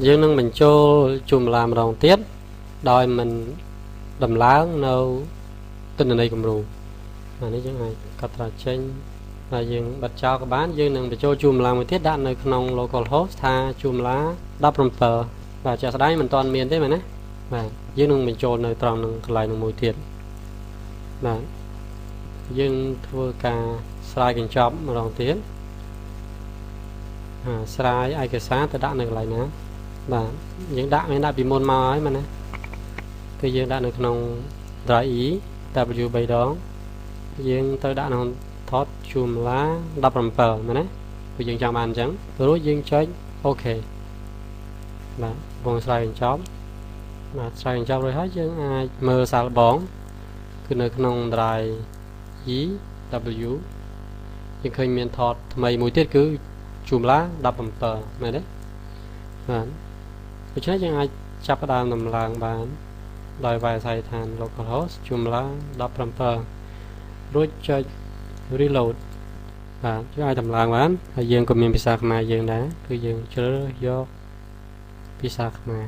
dương nâng mình cho chùm làm rong tiết đòi mình đầm láng nâu tin ở đây cũng rù mà nếu chẳng ai cắt ra trên là dương bật cho các bạn dương nâng mình cho chùm làm một tiết đạn nơiក្នុង local host tha chùm lá đắp rầm tờ và chả đáy mình toàn miền thế mà nè và dương nâng mình cho nơi tròn nâng lại nâng mùi tiết và dương thua cả sai kinh chop mà rong tiết sai ai cái sáng tới đạn này lại nữa và những đạn này đã bị môn màu ấy mà nè cái dương đạn được nông đại ý W bay đó dương tới đạn nông thoát chùm lá đập rầm pờ mà nè cái dương trong bàn trắng rồi dương chơi ok và vòng sai chóp mà sai chóp rồi hết dương ai mơ sal bóng cứ nơi nông đại ý W dương khơi miền thoát mày mũi tiết cứ chùm lá đập rầm pờ mà đấy và cho nênยังaiចាប់ផ្ដើមដំឡើងបានដោយវាយសាយឋាន localhost ជុំឡា17រួចចុច reload បាទយើងអាចដំឡើងបានហើយយើងក៏មានភាសាខ្មែរយើងដែរគឺយើងជ្រើសយកភាសាខ្មែរ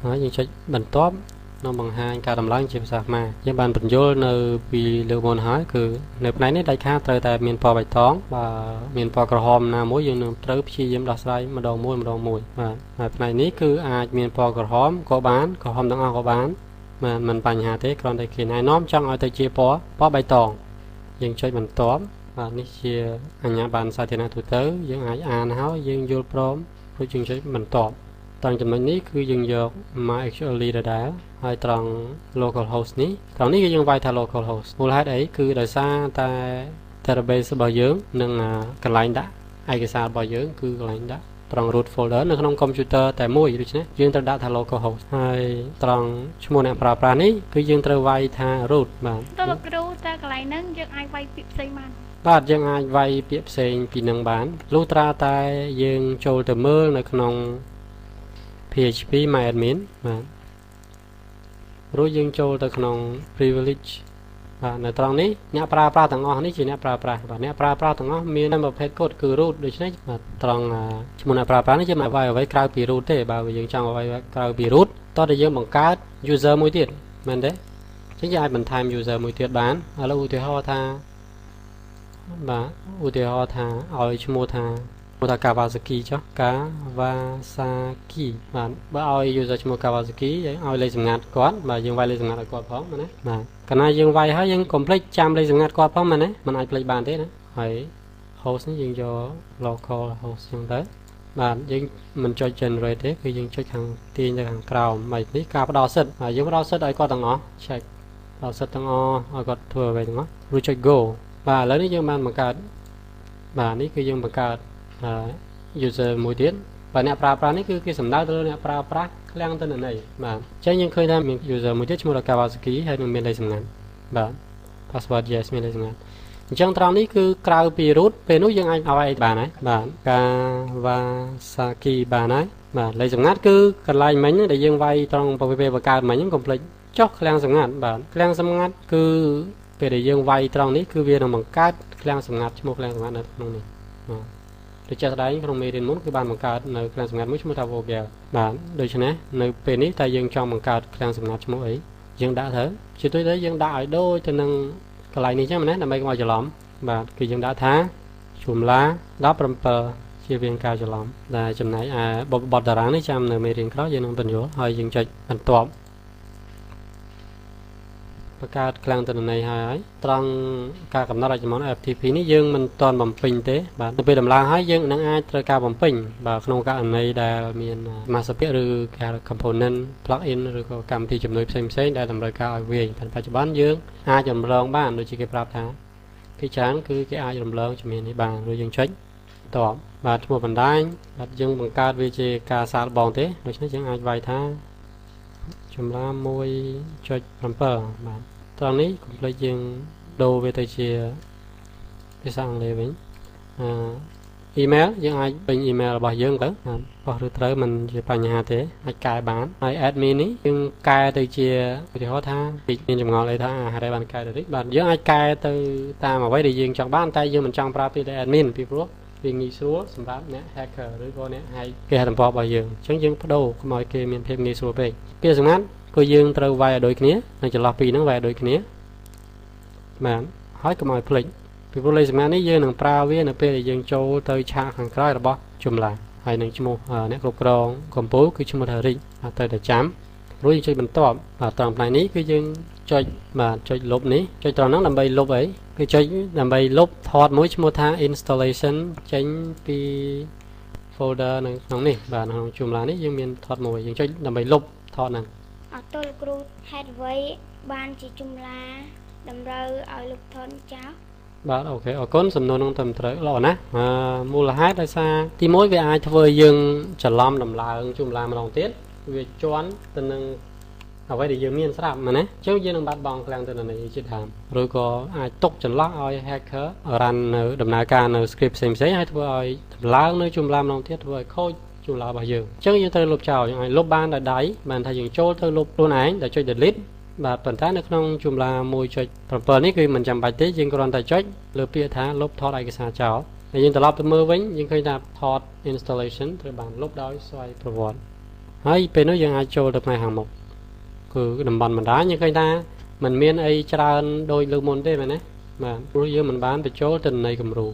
ហើយយើងចុចបន្ទាប់នៅបង្ហាញការដំឡើងជាភាសាខ្មែរយើងបានបញ្យល់នៅពីលើមុនហើយគឺនៅផ្នែកនេះដាច់ខាតត្រូវតែមានពណ៌បៃតងបាទមានពណ៌ក្រហមណាមួយយើងនឹងត្រូវព្យាយាមដោះស្រាយម្ដងមួយបាទហើយផ្នែកនេះគឺអាចមានពណ៌ក្រហមក៏បានក្រហមទាំងអស់ក៏បានមិនបញ្ហាទេគ្រាន់តែគេណែនាំចង់ឲ្យទៅជាពណ៌បៃតងយើងចុចបន្ទាប់បាទនេះជាអញ្ញាប័ណ្ណសាធារណៈទូទៅយើងអាចអានហើយយើងយល់ព្រមរួចយើងចុចបន្ទាប់ត្រង់ចំណុចនេះគឺយើងយក MySQL ដដែលហើយត្រង់ localhost នេះត្រង់នេះគឺយើងវាយថា localhost មូលហេតុអីគឺដោយសារតែ database របស់យើងនិងកន្លែងដាក់ឯកសាររបស់យើងគឺកន្លែងដាក់ត្រង់ root folder នៅក្នុង computer តែមួយដូច្នេះយើងត្រូវដាក់ថា localhost ហើយត្រង់ឈ្មោះអ្នកប្រើប្រាស់នេះគឺយើងត្រូវវាយថា root បាទតើលោកគ្រូតើកន្លែងហ្នឹងយើងអាចវាយពាក្យផ្សេងបានបាទយើងអាចវាយពាក្យផ្សេងពីនឹងបានលុះត្រាតែយើងចូលទៅមើលនៅក្នុងPHP MyAdmin បាទរួចយើងចូលទៅក្នុង privilege បាទនៅត្រង់នេះអ្នកប្រើប្រាស់ទាំងអស់នេះជាអ្នកប្រើប្រាស់បាទអ្នកប្រើប្រាស់ទាំងអស់មានប្រភេទកូដគឺ root ដូច្នេះបាទត្រង់ឈ្មោះអ្នកប្រើប្រាស់នេះជាអ្វីក្រៅពី root ទេបើយើងចង់អ្វីក្រៅពី root តោះតែយើងបង្កើត user មួយទៀតមែនទេអញ្ចឹងយើងអាចបន្ថែម user មួយទៀតបានឥឡូវឧទាហរណ៍ថាបាទឧទាហរណ៍ថាឲ្យឈ្មោះថាKawasaki ចុះ Kawasaki បាទបើឲ្យ user ឈ្មោះ Kawasaki យើងឲ្យលេខសម្ងាត់គាត់បាទយើងវាយលេខសម្ងាត់ឲ្យគាត់ផងណាបាទកាលណាយើងវាយហើយយើងកុំភ្លេចចាំលេខសម្ងាត់គាត់ផងមែនទេមិនអាចភ្លេចបានទេណាហើយ host នេះយើងយក local host ចឹងទៅបាទយើងមិនចុច generate ទេគឺយើងចុចខាងទាញទៅខាងក្រោមហើយនេះការផ្ដល់សិទ្ធហើយយើងផ្ដល់សិទ្ធឲ្យគាត់ទាំងអស់ check ផ្ដល់សិទ្ធទាំងអស់ឲ្យគាត់ធ្វើអ្វីទាំងអស់រួចចុច go បាទឥឡូវនេះយើងបានបង្កើតបាទនេះគឺយើងបង្កើតuser មួយទៀតបាទអ្នកប្រើប្រាស់នេះគឺគេសំដៅទៅលើអ្នកប្រើប្រាស់ឃ្លាំងទិន្នន័យបាទអញ្ចឹងយើងឃើញថាមាន user មួយទៀតឈ្មោះថា Kawasaki ហើយនឹងមានលេខសម្ងាត់បាទ password yes មានលេខសម្ងាត់អញ្ចឹងត្រង់នេះគឺក្រៅពី root ពេលនោះយើងអាចឲ្យបានហើយបាទ Kawasaki បានហើយបាទលេខសម្ងាត់គឺកន្លែងមិញដែលយើងវាយត្រង់ពេលបង្កើតមិញហ្នឹងកុំភ្លេចចុះឃ្លាំងសម្ងាត់បាទឃ្លាំងសម្ងាត់គឺពេលដែលយើងវាយត្រង់នេះគឺវានឹងបង្កើតឃ្លាំងសម្ងាត់ឈ្មោះឃ្លាំងសម្ងាត់នៅក្នុងនេះបាទដូចជាស្ដែងក្នុងមេរៀនមុនគឺបានបង្កើតនៅឃ្លាំងសម្ងាត់មួយឈ្មោះថា Vogel បាទដូច្នេះនៅពេលនេះតែយើងចង់បង្កើតឃ្លាំងសម្ងាត់ឈ្មោះអីយើងដាក់ទៅជាទូទៅយើងដាក់ឲ្យដូចទៅនឹងកន្លែងនេះចឹងណាដើម្បីកុំឲ្យច្រឡំបាទគឺយើងដាក់ថាជុំឡា17ជាវាងការច្រឡំដែលចំណែកបទតារាងនេះចាំនៅមេរៀនក្រោយយើងនឹងបញ្យល់ហើយយើងចុចបន្ទាប់បង្កើតឃ្លាំងទិន្នន័យហើយត្រង់ការកំណត់ឲ្យចំនួន FTP នេះយើងមិនទាន់បំពេញទេបាទនៅពេលដំឡើងហើយយើងនឹងអាចត្រូវការបំពេញបាទក្នុងករណីដែលមានសមាសភាគឬការ component plugin ឬក៏កម្មវិធីជំនួយផ្សេងៗដែលតម្រូវការឲ្យវាយតែបច្ចុប្បន្នយើងអាចរំលងបានដូចជាគេប្រាប់ថាគេច្រើនគឺគេអាចរំលងជំនាញនេះបានឬយើងចុចតបបាទឈ្មោះបណ្ដាញបាទយើងបង្កើតវាជាការសាកល្បងទេដូច្នេះយើងអាចវាយថាចម្លា1.7បាទត្រង់នេះកុំភ្លេចយើងដូរវាទៅជាភាសាអង់គ្លេសវិញemail យើងអាចពេញ email របស់យើងទៅបោះឬត្រូវមិនជាបញ្ហាទេអាចកែបានហើយ admin នេះយើងកែទៅជាឧទាហរណ៍ថាមានចម្ងល់អីថាហេតុអីបានកែទៅតិចបាទយើងអាចកែទៅតាមអ្វីដែលយើងចង់បានតែយើងមិនចង់ប្រើពាក្យ admin ពីព្រោះ វាងាយស្រួលសម្រាប់អ្នក hacker ឬក៏អ្នកហាយគេហទំព័ររបស់យើងអញ្ចឹងយើងបដូរកុំឲ្យគេមានភាពងាយស្រួលពេកពាក្យសម្ងាត់គឺយើងត្រូវវាយឲ្យដូចគ្នានិងចន្លោះពីរហ្នឹងវាយឲ្យដូចគ្នាបាទហើយកុំឲ្យភ្លេចពីព្រោះលេខសម្ងាត់នេះយើងនឹងប្រើវានៅពេលដែលយើងចូលទៅឆាកខាងក្រោយរបស់ចម្លាហើយនឹងឈ្មោះអ្នកគ្រប់គ្រងកម្ពុជាគឺឈ្មោះថារិចត្រូវតែចាំរួចយើងចុចបន្ទាប់បាទត្រង់ផ្នែកនេះគឺយើងចុចបាទចុចលុបនេះចុចត្រង់ហ្នឹងដើម្បីលុបអីគឺចុចដើម្បីលុបថតមួយឈ្មោះថា installation ចេញពី folder នៅក្នុងនេះបាទក្នុងចម្លានេះយើងមានថតមួយយើងចុចដើម្បីលុបថតហ្នឹងអត់ទល់គ្រូហេតុអ្វីបានជាចម្លាតម្រូវឲ្យលុបថតចោលបាទអូខេអរគុណសំណួរនោះត្រឹមត្រូវល្អណាស់មូលហេតុដោយសារទី1វាអាចធ្វើយើងច្រឡំដំឡើងចម្លាម្ដងទៀតវាជន់ទៅនឹងអ្វីដែលយើងមានស្រាប់មែនណាអញ្ចឹងយើងនឹងបាត់បង់ខ្លាំងទៅនឹងនេះជាដើមឬក៏អាចຕົកចន្លោះឲ្យ hacker រ៉ាន់នៅដំណើរការនៅ script ផ្សេងៗហើយធ្វើឲ្យដំឡើងនៅចម្លាម្ដងទៀតធ្វើឲ្យខូចចម្លារបស់យើងអញ្ចឹងយើងត្រូវលុបចោលយើងអាចលុបបានដោយដៃបានថាយើងចូលទៅលុបខ្លួនឯងដោយចុច delete បាទប៉ុន្តែនៅក្នុងចម្លា 1.7 នេះគឺមិនចាំបាច់ទេយើងគ្រាន់តែចុចលើពាក្យថាលុបថតឯកសារចោលហើយយើងត្រឡប់ទៅមើលវិញយើងឃើញថាថត installation ត្រូវបានលុបដោយស្វ័យប្រវត្តិហើយពេលនោះយើងអាចចូលទៅផ្នែកខាងមុខគឺតំបន់បណ្ដាញយើងឃើញថាมันមានអីច្រើនដូចលើមុនទេមែនទេបាទព្រោះយើងមិនបានបញ្ចូលទិន្នន័យគំរូ